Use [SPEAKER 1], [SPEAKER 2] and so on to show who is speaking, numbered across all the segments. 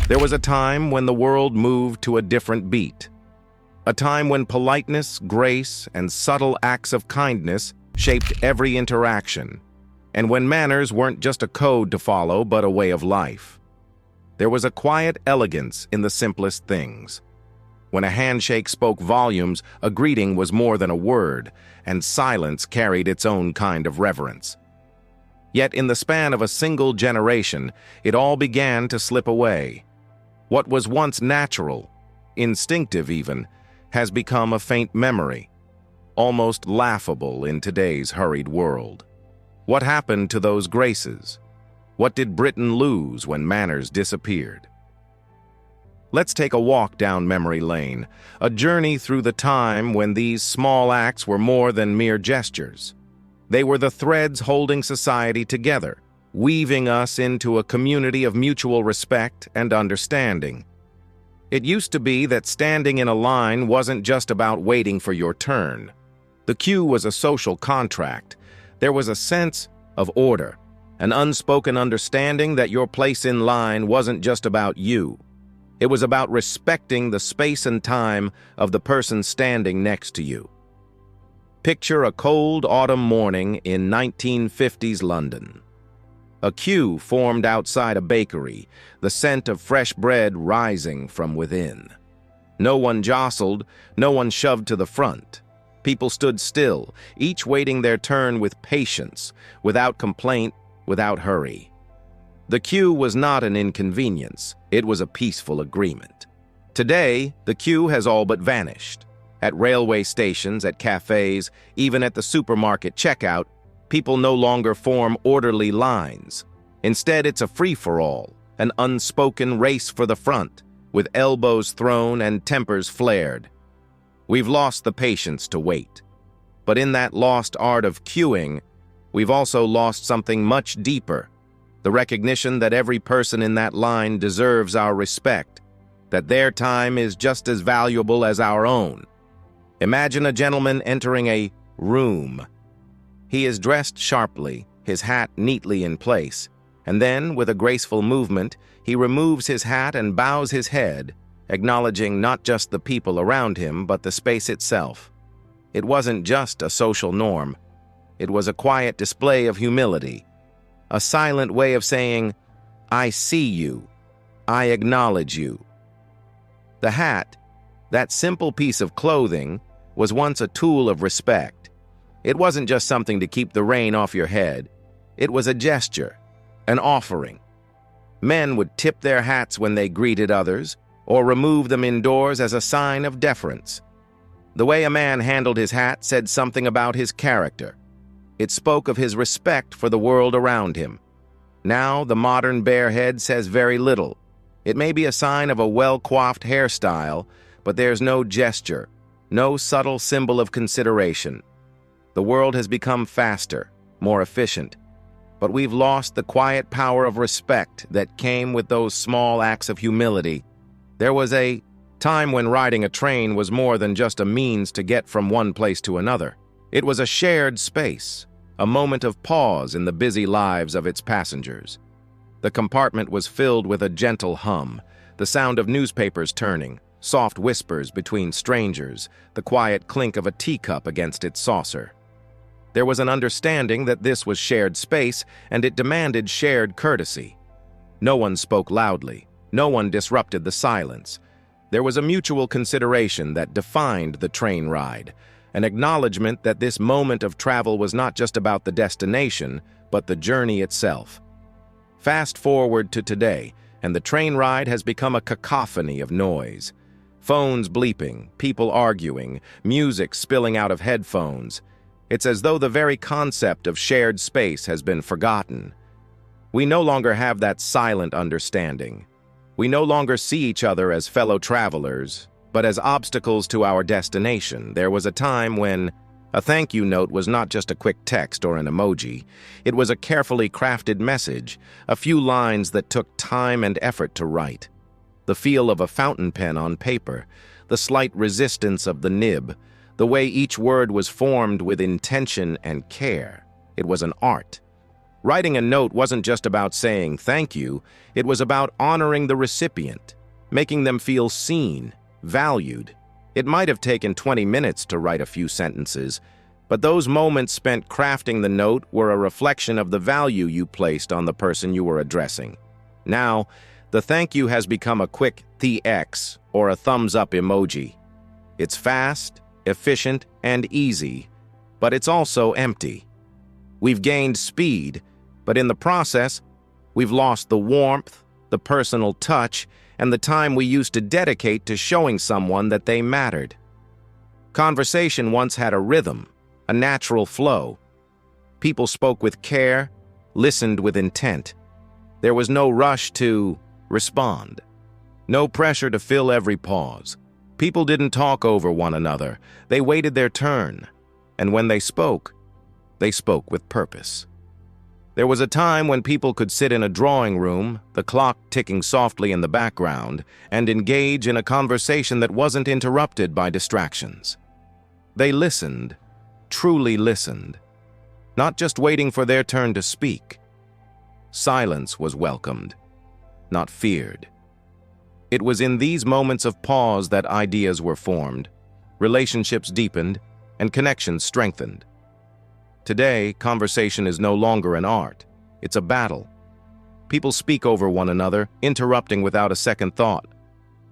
[SPEAKER 1] There was a time when the world moved to a different beat. A time when politeness, grace, and subtle acts of kindness shaped every interaction, and when manners weren't just a code to follow, but a way of life. There was a quiet elegance in the simplest things. When a handshake spoke volumes, a greeting was more than a word, and silence carried its own kind of reverence. Yet in the span of a single generation, it all began to slip away. What was once natural, instinctive even, has become a faint memory, almost laughable in today's hurried world. What happened to those graces? What did Britain lose when manners disappeared? Let's take a walk down memory lane, a journey through the time when these small acts were more than mere gestures. They were the threads holding society together, weaving us into a community of mutual respect and understanding. It used to be that standing in a line wasn't just about waiting for your turn. The queue was a social contract. There was a sense of order, an unspoken understanding that your place in line wasn't just about you. It was about respecting the space and time of the person standing next to you. Picture a cold autumn morning in 1950s London. A queue formed outside a bakery, the scent of fresh bread rising from within. No one jostled, no one shoved to the front. People stood still, each waiting their turn with patience, without complaint, without hurry. The queue was not an inconvenience, it was a peaceful agreement. Today, the queue has all but vanished. At railway stations, at cafes, even at the supermarket checkout, people no longer form orderly lines. Instead, it's a free-for-all, an unspoken race for the front, with elbows thrown and tempers flared. We've lost the patience to wait. But in that lost art of queuing, we've also lost something much deeper. The recognition that every person in that line deserves our respect, that their time is just as valuable as our own. Imagine a gentleman entering a room. He is dressed sharply, his hat neatly in place, and then, with a graceful movement, he removes his hat and bows his head, acknowledging not just the people around him, but the space itself. It wasn't just a social norm. It was a quiet display of humility, a silent way of saying, "I see you. I acknowledge you." The hat, that simple piece of clothing, was once a tool of respect. It wasn't just something to keep the rain off your head. It was a gesture, an offering. Men would tip their hats when they greeted others, or remove them indoors as a sign of deference. The way a man handled his hat said something about his character. It spoke of his respect for the world around him. Now, the modern bare head says very little. It may be a sign of a well-coiffed hairstyle, but there's no gesture, no subtle symbol of consideration. The world has become faster, more efficient, but we've lost the quiet power of respect that came with those small acts of humility. There was a time when riding a train was more than just a means to get from one place to another. It was a shared space, a moment of pause in the busy lives of its passengers. The compartment was filled with a gentle hum, the sound of newspapers turning, soft whispers between strangers, the quiet clink of a teacup against its saucer. There was an understanding that this was shared space, and it demanded shared courtesy. No one spoke loudly. No one disrupted the silence. There was a mutual consideration that defined the train ride, an acknowledgement that this moment of travel was not just about the destination, but the journey itself. Fast forward to today, and the train ride has become a cacophony of noise. Phones bleeping, people arguing, music spilling out of headphones. It's as though the very concept of shared space has been forgotten. We no longer have that silent understanding. We no longer see each other as fellow travelers, but as obstacles to our destination. There was a time when a thank you note was not just a quick text or an emoji. It was a carefully crafted message, a few lines that took time and effort to write. The feel of a fountain pen on paper, the slight resistance of the nib, the way each word was formed with intention and care. It was an art. Writing a note wasn't just about saying thank you, it was about honoring the recipient, making them feel seen, valued. It might have taken 20 minutes to write a few sentences, but those moments spent crafting the note were a reflection of the value you placed on the person you were addressing. Now, the thank you has become a quick TX or a thumbs up emoji. It's fast, efficient, and easy, but it's also empty. We've gained speed, but in the process, we've lost the warmth, the personal touch, and the time we used to dedicate to showing someone that they mattered. Conversation once had a rhythm, a natural flow. People spoke with care, listened with intent. There was no rush to respond, no pressure to fill every pause. People didn't talk over one another. They waited their turn, and when they spoke with purpose. There was a time when people could sit in a drawing room, the clock ticking softly in the background, and engage in a conversation that wasn't interrupted by distractions. They listened, truly listened, not just waiting for their turn to speak. Silence was welcomed, not feared. It was in these moments of pause that ideas were formed, relationships deepened, and connections strengthened. Today, conversation is no longer an art. It's a battle. People speak over one another, interrupting without a second thought.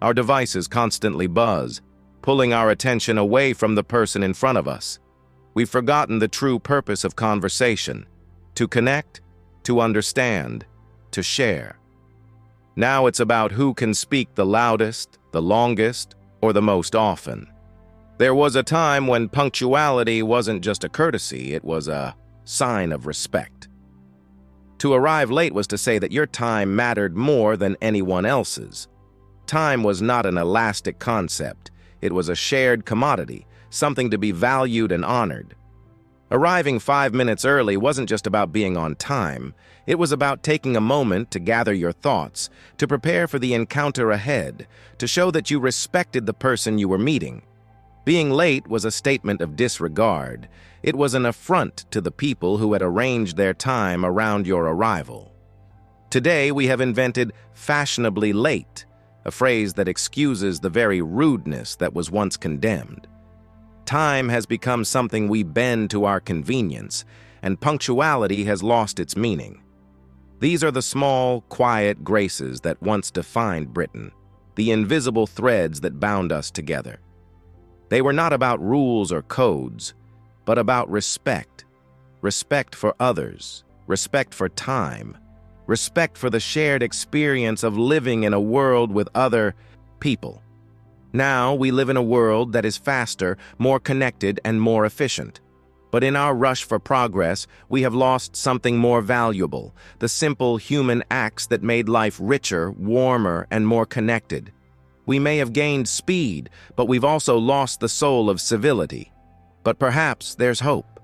[SPEAKER 1] Our devices constantly buzz, pulling our attention away from the person in front of us. We've forgotten the true purpose of conversation: to connect, to understand, to share. Now it's about who can speak the loudest, the longest, or the most often. There was a time when punctuality wasn't just a courtesy, it was a sign of respect. To arrive late was to say that your time mattered more than anyone else's. Time was not an elastic concept. It was a shared commodity, something to be valued and honored. Arriving 5 minutes early wasn't just about being on time. It was about taking a moment to gather your thoughts, to prepare for the encounter ahead, to show that you respected the person you were meeting. Being late was a statement of disregard. It was an affront to the people who had arranged their time around your arrival. Today, we have invented fashionably late, a phrase that excuses the very rudeness that was once condemned. Time has become something we bend to our convenience, and punctuality has lost its meaning. These are the small, quiet graces that once defined Britain, the invisible threads that bound us together. They were not about rules or codes, but about respect. Respect for others, respect for time, respect for the shared experience of living in a world with other people. Now we live in a world that is faster, more connected, and more efficient. But in our rush for progress, we have lost something more valuable, the simple human acts that made life richer, warmer, and more connected. We may have gained speed, but we've also lost the soul of civility. But perhaps there's hope.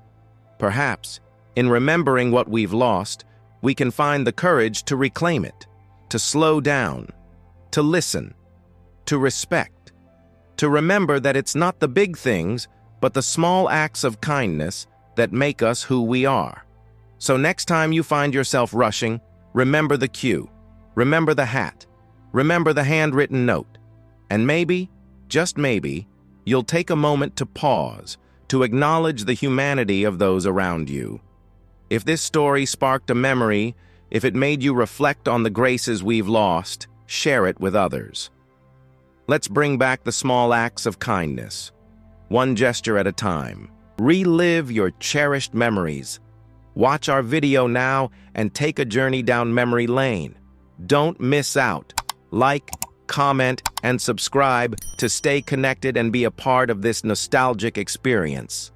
[SPEAKER 1] Perhaps, in remembering what we've lost, we can find the courage to reclaim it, to slow down, to listen, to respect, to remember that it's not the big things, but the small acts of kindness that make us who we are. So next time you find yourself rushing, remember the cue, remember the hat, remember the handwritten note. And maybe, just maybe, you'll take a moment to pause, to acknowledge the humanity of those around you. If this story sparked a memory, if it made you reflect on the graces we've lost, share it with others. Let's bring back the small acts of kindness, one gesture at a time. Relive your cherished memories. Watch our video now and take a journey down memory lane. Don't miss out. Like, comment, and subscribe to stay connected and be a part of this nostalgic experience.